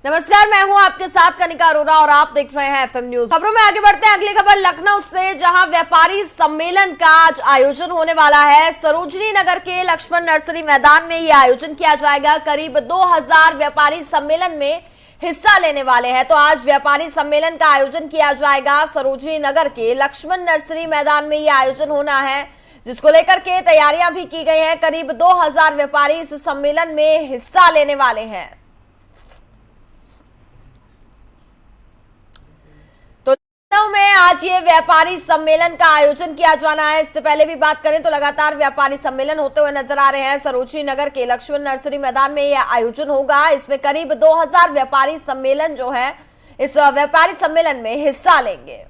नमस्कार, मैं हूं आपके साथ कनिका अरोरा और आप देख रहे हैं एफएम न्यूज। खबरों में आगे बढ़ते हैं। अगली खबर लखनऊ से, जहां व्यापारी सम्मेलन का आज आयोजन होने वाला है। सरोजनी नगर के लक्ष्मण नर्सरी मैदान में यह आयोजन किया जाएगा। करीब 2000 व्यापारी सम्मेलन में हिस्सा लेने वाले हैं। तो आज व्यापारी सम्मेलन का आयोजन किया जाएगा। सरोजनी नगर के लक्ष्मण नर्सरी मैदान में यह आयोजन होना है, जिसको लेकर के तैयारियां भी की गई हैं। करीब 2000 व्यापारी इस सम्मेलन में हिस्सा लेने वाले हैं। लखनऊ में आज ये व्यापारी सम्मेलन का आयोजन किया जाना है। इससे पहले भी बात करें तो लगातार व्यापारी सम्मेलन होते हुए नजर आ रहे हैं। सरोजनी नगर के लक्ष्मण नर्सरी मैदान में यह आयोजन होगा। इसमें करीब 2000 व्यापारी सम्मेलन जो है, इस व्यापारी सम्मेलन में हिस्सा लेंगे।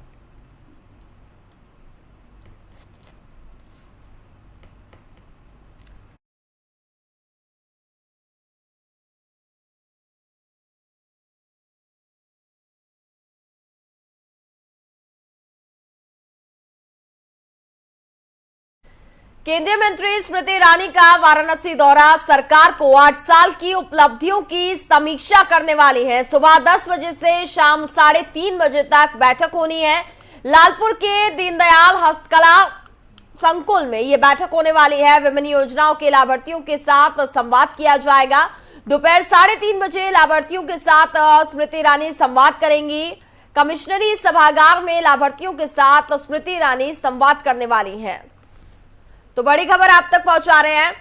केंद्रीय मंत्री स्मृति ईरानी का वाराणसी दौरा। सरकार को 8 साल की उपलब्धियों की समीक्षा करने वाली है। सुबह 10 बजे से शाम 3:30 बजे तक बैठक होनी है। लालपुर के दीनदयाल हस्तकला संकुल में यह बैठक होने वाली है। विभिन्न योजनाओं के लाभार्थियों के साथ संवाद किया जाएगा। दोपहर 3:30 बजे लाभार्थियों के साथ स्मृति ईरानी संवाद करेंगी। कमिश्नरी सभागार में लाभार्थियों के साथ स्मृति ईरानी संवाद करने वाली है। तो बड़ी खबर आप तक पहुंचा रहे हैं,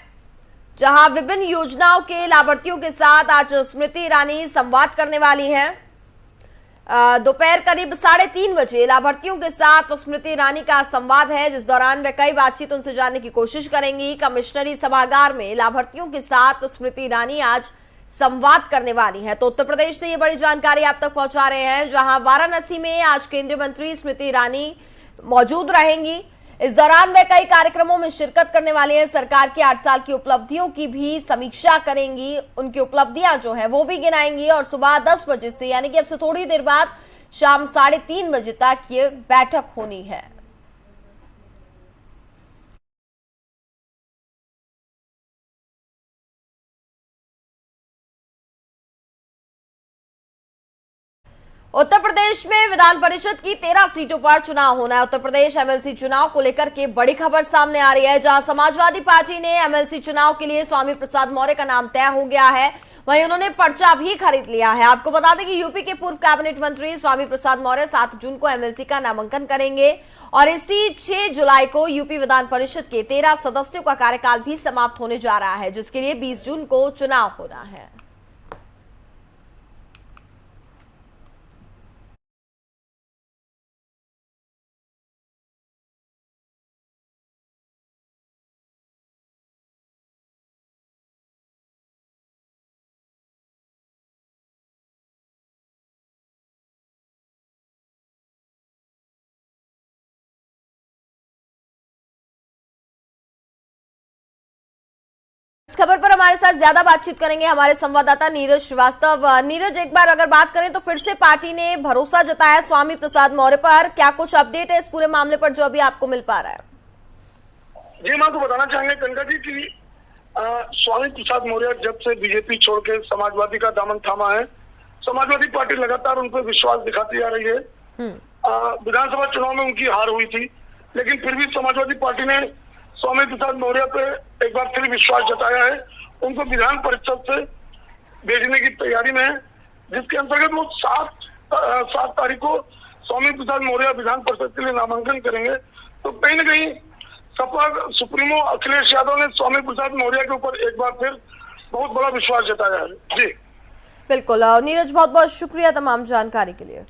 जहां विभिन्न योजनाओं के लाभार्थियों के साथ आज स्मृति ईरानी संवाद करने वाली हैं। दोपहर करीब 3:30 बजे लाभार्थियों के साथ स्मृति ईरानी का संवाद है, जिस दौरान वे कई बातचीत उनसे जानने की कोशिश करेंगी। कमिश्नरी सभागार में लाभार्थियों के साथ स्मृति ईरानी आज संवाद करने वाली है। तो उत्तर प्रदेश से ये बड़ी जानकारी आप तक पहुंचा रहे हैं, जहां वाराणसी में आज केंद्रीय मंत्री स्मृति ईरानी मौजूद रहेंगी। इस दौरान वे कई कार्यक्रमों में शिरकत करने वाली हैं। सरकार की 8 साल की उपलब्धियों की भी समीक्षा करेंगी। उनकी उपलब्धियां जो है वो भी गिनाएंगी। और सुबह 10 बजे से, यानी कि अब से थोड़ी देर बाद, शाम 3:30 बजे तक ये बैठक होनी है। उत्तर प्रदेश में विधान परिषद की 13 सीटों पर चुनाव होना है। उत्तर प्रदेश एमएलसी चुनाव को लेकर के बड़ी खबर सामने आ रही है, जहां समाजवादी पार्टी ने एमएलसी चुनाव के लिए स्वामी प्रसाद मौर्य का नाम तय हो गया है। वहीं उन्होंने पर्चा भी खरीद लिया है। आपको बता दें कि यूपी के पूर्व कैबिनेट मंत्री स्वामी प्रसाद मौर्य 7 जून को एमएलसी का नामांकन करेंगे और इसी 6 जुलाई को यूपी विधान परिषद के 13 सदस्यों का कार्यकाल भी समाप्त होने जा रहा है, जिसके लिए 20 जून को चुनाव होना है। इस खबर पर हमारे साथ ज्यादा बातचीत करेंगे हमारे संवाददाता नीरज श्रीवास्तव। नीरज, एक बार अगर बात करें तो फिर से पार्टी ने भरोसा जताया स्वामी प्रसाद मौर्य पर। क्या कुछ अपडेट है इस पूरे मामले पर जो अभी आपको मिल पा रहा है? जी, मैं आपको बताना चाहेंगे कनका जी कि स्वामी प्रसाद मौर्य जब से बीजेपी छोड़ के समाजवादी का दामन थामा है, समाजवादी पार्टी लगातार उन पर विश्वास दिखाती आ रही है। विधानसभा चुनाव में उनकी हार हुई थी, लेकिन फिर भी समाजवादी पार्टी ने स्वामी प्रसाद मौर्य पे एक बार फिर विश्वास जताया है। उनको विधान परिषद से भेजने की तैयारी में है, जिसके अंतर्गत वो 7 तारीख को स्वामी प्रसाद मौर्य विधान परिषद के लिए नामांकन करेंगे। तो कहीं न कहीं सपा सुप्रीमो अखिलेश यादव ने स्वामी प्रसाद मौर्य के ऊपर एक बार फिर बहुत बड़ा विश्वास जताया है। जी बिल्कुल नीरज, बहुत बहुत शुक्रिया तमाम जानकारी के लिए।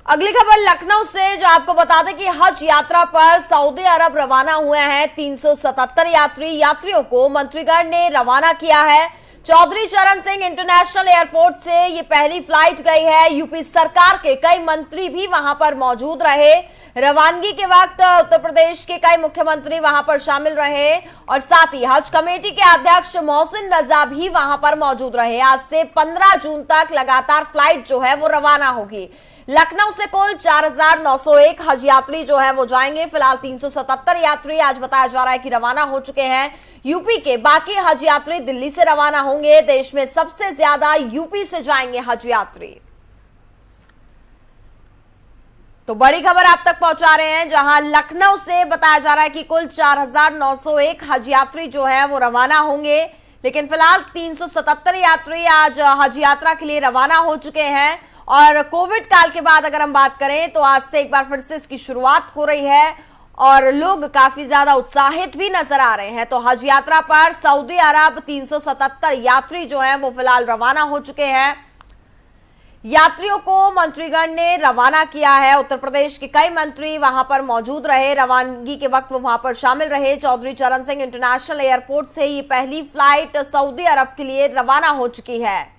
अगली खबर लखनऊ से, जो आपको बता दें कि हज यात्रा पर सऊदी अरब रवाना हुए हैं 377 यात्रियों को मंत्रिगण ने रवाना किया है। चौधरी चरण सिंह इंटरनेशनल एयरपोर्ट से ये पहली फ्लाइट गई है। यूपी सरकार के कई मंत्री भी वहां पर मौजूद रहे। रवानगी के वक्त उत्तर प्रदेश के कई मुख्यमंत्री वहां पर शामिल रहे और साथ ही हज कमेटी के अध्यक्ष मोहसिन रजा भी वहां पर मौजूद रहे। आज से 15 जून तक लगातार फ्लाइट जो है वो रवाना होगी। लखनऊ से कुल 4,901 हज यात्री जो है वो जाएंगे। फिलहाल 377 यात्री आज बताया जा रहा है कि रवाना हो चुके हैं। यूपी के बाकी हज यात्री दिल्ली से रवाना होंगे। देश में सबसे ज्यादा यूपी से जाएंगे हज यात्री। तो बड़ी खबर आप तक पहुंचा रहे हैं, जहां लखनऊ से बताया जा रहा है कि कुल 4,901 हज यात्री जो है वो रवाना होंगे। लेकिन फिलहाल 377 यात्री आज हज यात्रा के लिए रवाना हो चुके हैं। और कोविड काल के बाद अगर हम बात करें तो आज से एक बार फिर से इसकी शुरुआत हो रही है और लोग काफी ज्यादा उत्साहित भी नजर आ रहे हैं। तो हज यात्रा पर सऊदी अरब 377 यात्री जो हैं वो फिलहाल रवाना हो चुके हैं। यात्रियों को मंत्रीगण ने रवाना किया है। उत्तर प्रदेश के कई मंत्री वहां पर मौजूद रहे। रवानगी के वक्त वो वहां पर शामिल रहे। चौधरी चरण सिंह इंटरनेशनल एयरपोर्ट से ये पहली फ्लाइट सऊदी अरब के लिए रवाना हो चुकी है।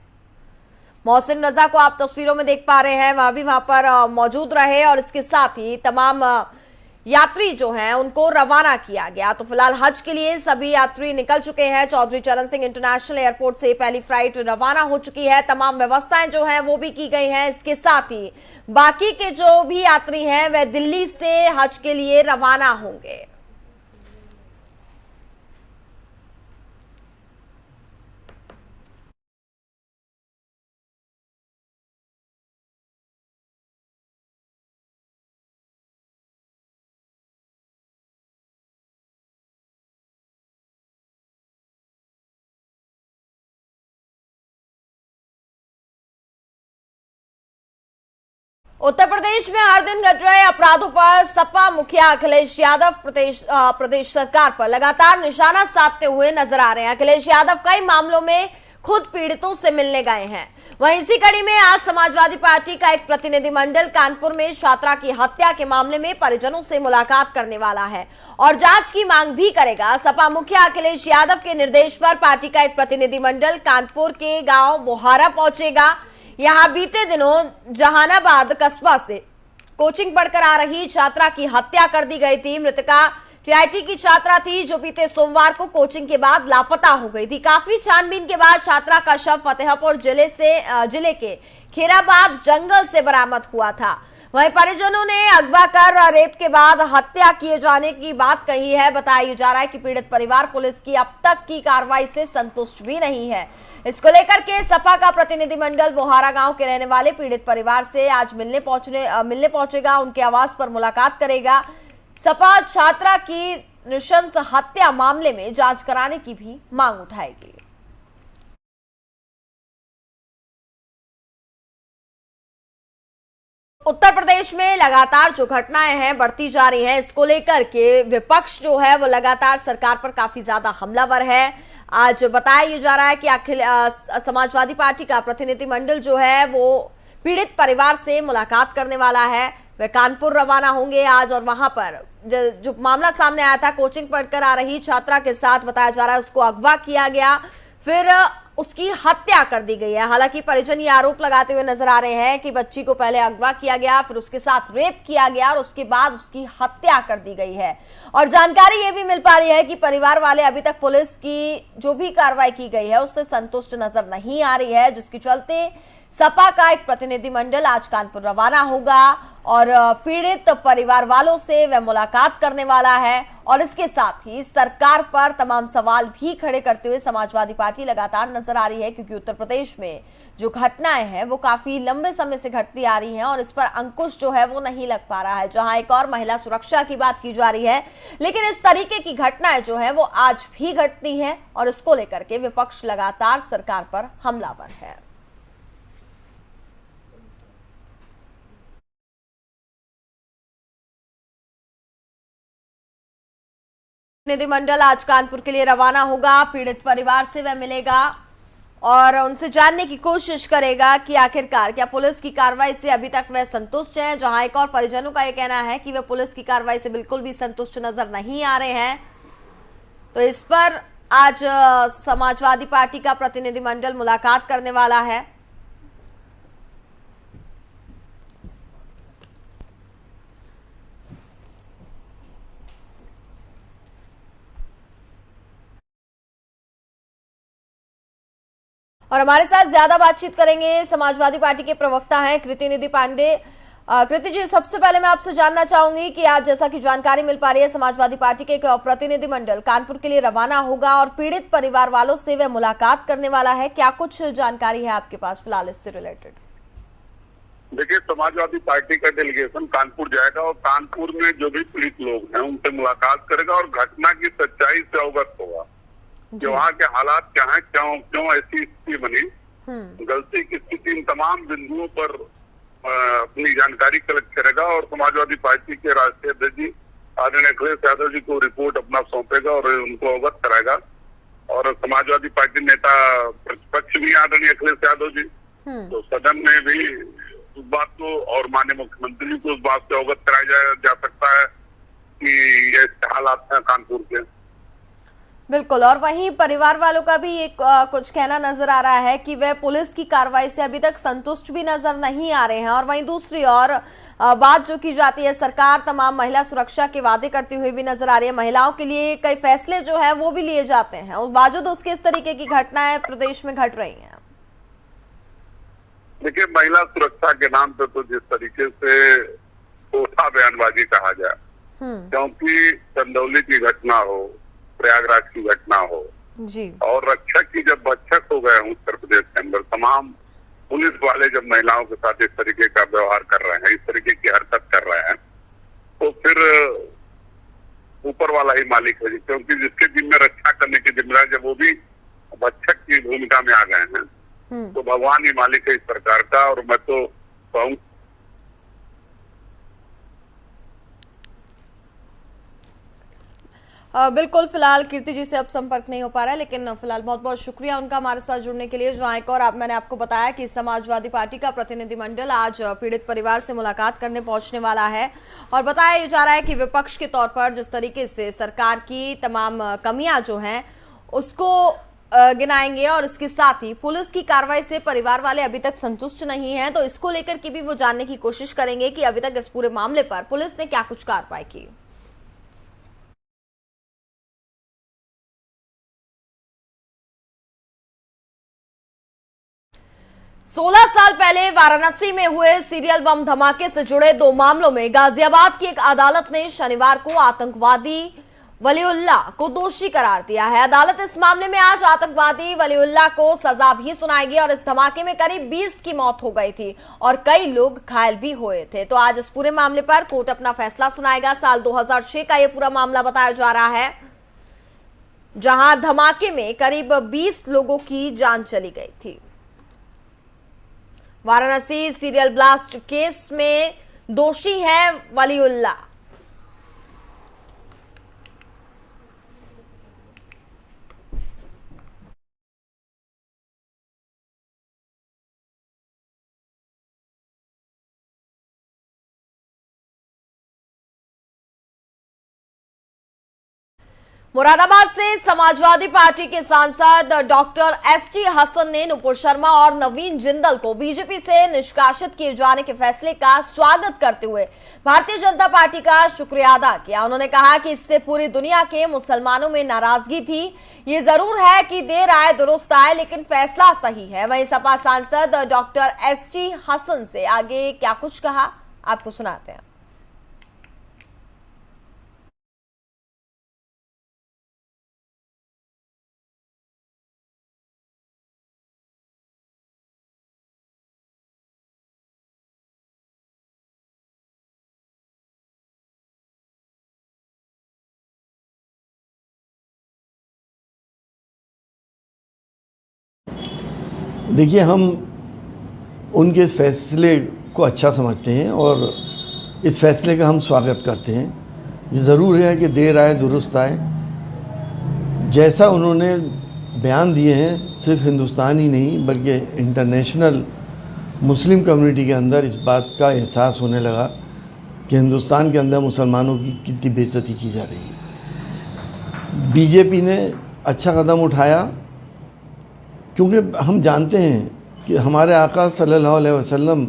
मोहसिन रजा को आप तस्वीरों में देख पा रहे हैं, वहां पर मौजूद रहे और इसके साथ ही तमाम यात्री जो हैं उनको रवाना किया गया। तो फिलहाल हज के लिए सभी यात्री निकल चुके हैं। चौधरी चरण सिंह इंटरनेशनल एयरपोर्ट से पहली फ्लाइट रवाना हो चुकी है। तमाम व्यवस्थाएं जो हैं वो भी की गई हैं। इसके साथ ही बाकी के जो भी यात्री हैं वे दिल्ली से हज के लिए रवाना होंगे। उत्तर प्रदेश में हर दिन घट रहे अपराधों पर सपा मुखिया अखिलेश यादव प्रदेश सरकार पर लगातार निशाना साधते हुए नजर आ रहे हैं। अखिलेश यादव कई मामलों में खुद पीड़ितों से मिलने गए हैं। वहीं इसी कड़ी में आज समाजवादी पार्टी का एक प्रतिनिधिमंडल कानपुर में छात्रा की हत्या के मामले में परिजनों से मुलाकात करने वाला है और जांच की मांग भी करेगा। सपा मुखिया अखिलेश यादव के निर्देश पर पार्टी का एक प्रतिनिधिमंडल कानपुर के गांव बोहारा पहुंचेगा। यहां बीते दिनों जहानाबाद कस्बा से कोचिंग पढ़कर आ रही छात्रा की हत्या कर दी गई थी। मृतका टीआईटी की छात्रा थी जो बीते सोमवार को कोचिंग के बाद लापता हो गई थी। काफी छानबीन के बाद छात्रा का शव फतेहपुर जिले के खेराबाद जंगल से बरामद हुआ था। वहीं परिजनों ने अगवा कर रेप के बाद हत्या किए जाने की बात कही है। बताया जा रहा है कि पीड़ित परिवार पुलिस की अब तक की कार्रवाई से संतुष्ट भी नहीं है। इसको लेकर के सपा का प्रतिनिधिमंडल बोहारा गांव के रहने वाले पीड़ित परिवार से आज मिलने पहुंचेगा। उनके आवास पर मुलाकात करेगा। सपा छात्रा की नृशंस हत्या मामले में जांच कराने की भी मांग उठाएगी। उत्तर प्रदेश में लगातार जो घटनाएं हैं बढ़ती जा रही हैं, इसको लेकर के विपक्ष जो है वो लगातार सरकार पर काफी ज्यादा हमलावर है। आज बताया जा रहा है कि समाजवादी पार्टी का प्रतिनिधिमंडल जो है वो पीड़ित परिवार से मुलाकात करने वाला है। वे कानपुर रवाना होंगे आज और वहां पर जो मामला सामने आया था, कोचिंग पढ़कर आ रही छात्रा के साथ बताया जा रहा है उसको अगवा किया गया, फिर उसकी हत्या कर दी गई है। हालांकि परिजन ये आरोप लगाते हुए नजर आ रहे हैं कि बच्ची को पहले अगवा किया गया, फिर उसके साथ रेप किया गया और उसके बाद उसकी हत्या कर दी गई है। और जानकारी ये भी मिल पा रही है कि परिवार वाले अभी तक पुलिस की जो भी कार्रवाई की गई है उससे संतुष्ट नजर नहीं आ रही है, जिसके चलते सपा का एक प्रतिनिधिमंडल आज कानपुर रवाना होगा और पीड़ित परिवार वालों से वह मुलाकात करने वाला है। और इसके साथ ही सरकार पर तमाम सवाल भी खड़े करते हुए समाजवादी पार्टी लगातार नजर आ रही है, क्योंकि उत्तर प्रदेश में जो घटनाएं हैं वो काफी लंबे समय से घटती आ रही हैं और इस पर अंकुश जो है वो नहीं लग पा रहा है। जहां एक और महिला सुरक्षा की बात की जा रही है, लेकिन इस तरीके की घटनाएं जो है वो आज भी घटती हैं और इसको लेकर के विपक्ष लगातार सरकार पर हमलावर है। प्रतिनिधिमंडल आज कानपुर के लिए रवाना होगा। पीड़ित परिवार से वह मिलेगा और उनसे जानने की कोशिश करेगा कि आखिरकार क्या पुलिस की कार्रवाई से अभी तक वह संतुष्ट हैं। जहां एक और परिजनों का यह कहना है कि वे पुलिस की कार्रवाई से बिल्कुल भी संतुष्ट नजर नहीं आ रहे हैं। तो इस पर आज समाजवादी पार्टी का प्रतिनिधिमंडल मुलाकात करने वाला है। और हमारे साथ ज्यादा बातचीत करेंगे समाजवादी पार्टी के प्रवक्ता हैं कृति निधि पांडे। कृति जी, सबसे पहले मैं आपसे जानना चाहूंगी कि आज जैसा कि जानकारी मिल पा रही है, समाजवादी पार्टी के एक प्रतिनिधिमंडल कानपुर के लिए रवाना होगा और पीड़ित परिवार वालों से वह मुलाकात करने वाला है। क्या कुछ जानकारी है आपके पास फिलहाल इससे रिलेटेड? देखिए, समाजवादी पार्टी का डेलीगेशन कानपुर जाएगा और कानपुर में जो भी पीड़ित लोग हैं उनसे मुलाकात करेगा और घटना की सच्चाई से अवगत होगा कि वहाँ के हालात क्या हैं, क्यों ऐसी स्थिति बनी, गलती की स्थिति, इन तमाम बिंदुओं पर अपनी जानकारी कलेक्ट करेगा और समाजवादी पार्टी के राष्ट्रीय अध्यक्ष जी आदरणीय अखिलेश यादव जी को रिपोर्ट अपना सौंपेगा और उनको अवगत कराएगा। और समाजवादी पार्टी नेता प्रतिपक्ष भी आदरणीय अखिलेश यादव जी, तो सदन में भी उस बात को और माननीय मुख्यमंत्री को उस बात से अवगत कराया जा सकता है कि ये हालात हैं कानपुर के। बिल्कुल। और वहीं परिवार वालों का भी एक कुछ कहना नजर आ रहा है कि वे पुलिस की कार्रवाई से अभी तक संतुष्ट भी नजर नहीं आ रहे हैं। और वहीं दूसरी ओर बात जो की जाती है, सरकार तमाम महिला सुरक्षा के वादे करती हुई भी नजर आ रही है, महिलाओं के लिए कई फैसले जो है वो भी लिए जाते हैं और बावजूद उसके इस तरीके की घटनाएं प्रदेश में घट रही हैं। देखिए, महिला सुरक्षा के नाम पे तो जिस तरीके से कोठा बयानबाजी कहा जाए, क्योंकि चंदौली की घटना हो, प्रयागराज की घटना हो जी, और रक्षक की जब भक्षक हो गए हैं उत्तर प्रदेश के अंदर, तमाम पुलिस वाले जब महिलाओं के साथ इस तरीके का व्यवहार कर रहे हैं, इस तरीके की हरकत कर रहे हैं, तो फिर ऊपर वाला ही मालिक है, क्योंकि जिसके जिम्मे रक्षा करने की जिम्मेदारी जब वो भी भक्षक की भूमिका में आ गए हैं तो भगवान ही मालिक है इस सरकार का। और मैं तो कहूँ बिल्कुल, फिलहाल कीर्ति जी से अब संपर्क नहीं हो पा रहा है, लेकिन फिलहाल बहुत बहुत शुक्रिया उनका हमारे साथ जुड़ने के लिए। जहां एक और मैंने आपको बताया कि समाजवादी पार्टी का प्रतिनिधिमंडल आज पीड़ित परिवार से मुलाकात करने पहुंचने वाला है और बताया जा रहा है कि विपक्ष के तौर पर जिस तरीके से सरकार की तमाम कमियां जो हैं उसको गिनाएंगे और इसके साथ ही पुलिस की कार्रवाई से परिवार वाले अभी तक संतुष्ट नहीं हैं, तो इसको लेकर के भी वो जानने की कोशिश करेंगे कि अभी तक इस पूरे मामले पर पुलिस ने क्या कुछ कार्रवाई की। 16 साल पहले वाराणसी में हुए सीरियल बम धमाके से जुड़े 2 मामलों में गाजियाबाद की एक अदालत ने शनिवार को आतंकवादी वलीउल्लाह को दोषी करार दिया है। अदालत इस मामले में आज आतंकवादी वलीउल्लाह को सजा भी सुनाएगी और इस धमाके में करीब 20 की मौत हो गई थी और कई लोग घायल भी हुए थे। तो आज इस पूरे मामले पर कोर्ट अपना फैसला सुनाएगा। साल 2006 का यह पूरा मामला बताया जा रहा है, जहां धमाके में करीब 20 लोगों की जान चली गई थी। वाराणसी सीरियल ब्लास्ट केस में दोषी है वलीउल्लाह। मुरादाबाद से समाजवादी पार्टी के सांसद डॉक्टर एसटी हसन ने नुपुर शर्मा और नवीन जिंदल को बीजेपी से निष्कासित किए जाने के फैसले का स्वागत करते हुए भारतीय जनता पार्टी का शुक्रिया अदा किया। उन्होंने कहा कि इससे पूरी दुनिया के मुसलमानों में नाराजगी थी। ये जरूर है कि देर आए दुरुस्त आए, लेकिन फैसला सही है। वहीं सपा सांसद डॉक्टर एसटी हसन से आगे क्या कुछ कहा, आपको सुनाते हैं। देखिए, हम उनके इस फैसले को अच्छा समझते हैं और इस फैसले का हम स्वागत करते हैं। ये ज़रूर है कि देर आए दुरुस्त आए। जैसा उन्होंने बयान दिए हैं, सिर्फ हिंदुस्तान ही नहीं बल्कि इंटरनेशनल मुस्लिम कम्युनिटी के अंदर इस बात का एहसास होने लगा कि हिंदुस्तान के अंदर मुसलमानों की कितनी बेइज्जती की जा रही है। बीजेपी ने अच्छा कदम उठाया, क्योंकि हम जानते हैं कि हमारे आका सल्लल्लाहु अलैहि वसल्लम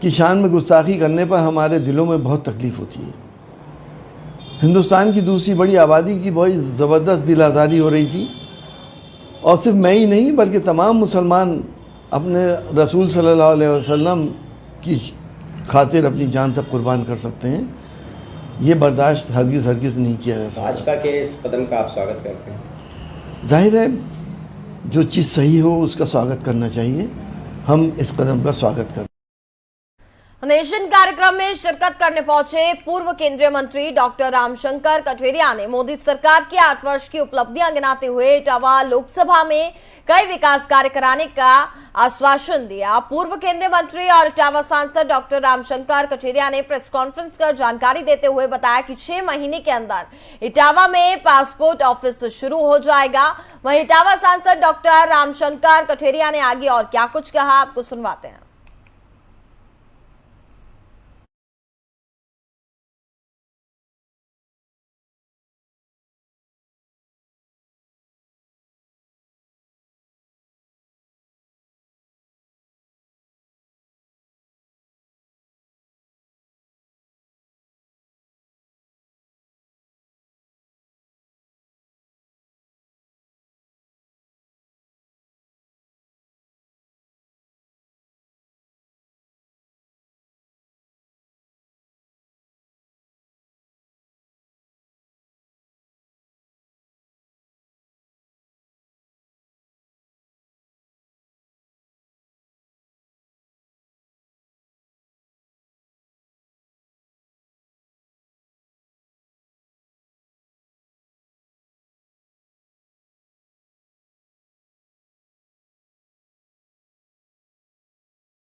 की शान में गुस्ताखी करने पर हमारे दिलों में बहुत तकलीफ़ होती है। हिंदुस्तान की दूसरी बड़ी आबादी की बहुत ज़बरदस्त दिल आज़ारी हो रही थी और सिर्फ मैं ही नहीं बल्कि तमाम मुसलमान अपने रसूल सल्लल्लाहु अलैहि वसल्लम की खातिर अपनी जान तक कुर्बान कर सकते हैं। ये बर्दाश्त हरगिज़ नहीं किया जा सकता। भाजपा के इस कदम का आप स्वागत करते हैं? जाहिर है जो चीज़ सही हो उसका स्वागत करना चाहिए। हम इस कदम का स्वागत करते हैं। नेशन कार्यक्रम में शिरकत करने पहुंचे पूर्व केंद्रीय मंत्री डॉक्टर रामशंकर कठेरिया ने मोदी सरकार के 8 वर्ष की उपलब्धियां गिनाते हुए इटावा लोकसभा में कई विकास कार्य कराने का आश्वासन दिया। पूर्व केंद्रीय मंत्री और इटावा सांसद डॉक्टर रामशंकर कठेरिया ने प्रेस कॉन्फ्रेंस कर जानकारी देते हुए बताया कि 6 महीने के अंदर इटावा में पासपोर्ट ऑफिस शुरू हो जाएगा। वहीं इटावा सांसद डॉक्टर रामशंकर कठेरिया ने आगे और क्या कुछ कहा, आपको सुनवाते हैं।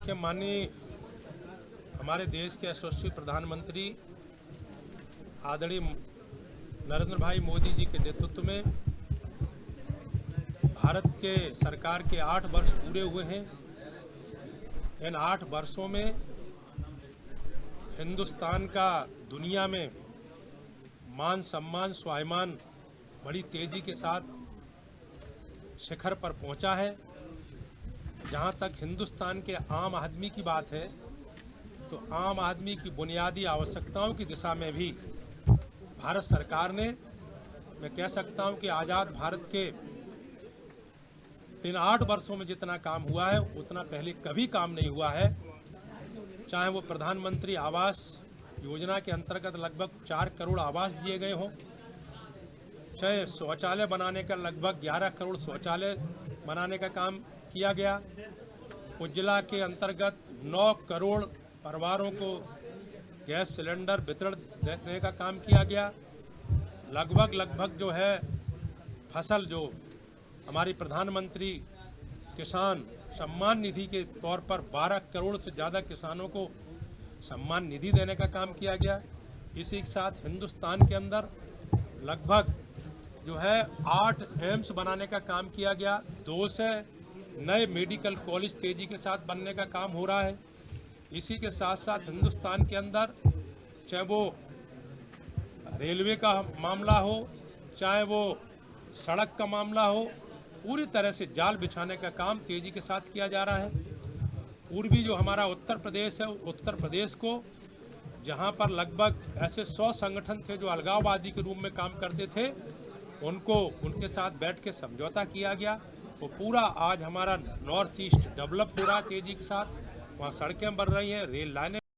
के माननीय हमारे देश के यशस्वी प्रधानमंत्री आदरणीय नरेंद्र भाई मोदी जी के नेतृत्व में भारत के सरकार के 8 वर्ष पूरे हुए हैं। इन 8 वर्षों में हिंदुस्तान का दुनिया में मान सम्मान स्वाभिमान बड़ी तेजी के साथ शिखर पर पहुंचा है। जहां तक हिंदुस्तान के आम आदमी की बात है तो आम आदमी की बुनियादी आवश्यकताओं की दिशा में भी भारत सरकार ने, मैं कह सकता हूं कि आज़ाद भारत के इन 8 वर्षों में जितना काम हुआ है उतना पहले कभी काम नहीं हुआ है। चाहे वो प्रधानमंत्री आवास योजना के अंतर्गत लगभग 4 करोड़ आवास दिए गए हों, चाहे शौचालय बनाने का लगभग 11 करोड़ शौचालय बनाने का काम किया गया, उज्ज्वला के अंतर्गत 9 करोड़ परिवारों को गैस सिलेंडर वितरण देने का काम किया गया, लगभग जो है फसल जो हमारी प्रधानमंत्री किसान सम्मान निधि के तौर पर 12 करोड़ से ज़्यादा किसानों को सम्मान निधि देने का काम किया गया। इसी के साथ हिंदुस्तान के अंदर लगभग जो है 8 एम्स बनाने का काम किया गया, 2 से नए मेडिकल कॉलेज तेजी के साथ बनने का काम हो रहा है। इसी के साथ साथ हिंदुस्तान के अंदर चाहे वो रेलवे का मामला हो, चाहे वो सड़क का मामला हो, पूरी तरह से जाल बिछाने का काम तेजी के साथ किया जा रहा है। पूर्वी जो हमारा उत्तर प्रदेश है, उत्तर प्रदेश को जहां पर लगभग ऐसे 100 संगठन थे जो अलगाववादी के रूप में काम करते थे, उनको उनके साथ बैठ के समझौता किया गया। तो पूरा आज हमारा नॉर्थ ईस्ट डेवलप हो रहा है तेजी के साथ, वहाँ सड़कें बन रही हैं, रेल लाइनें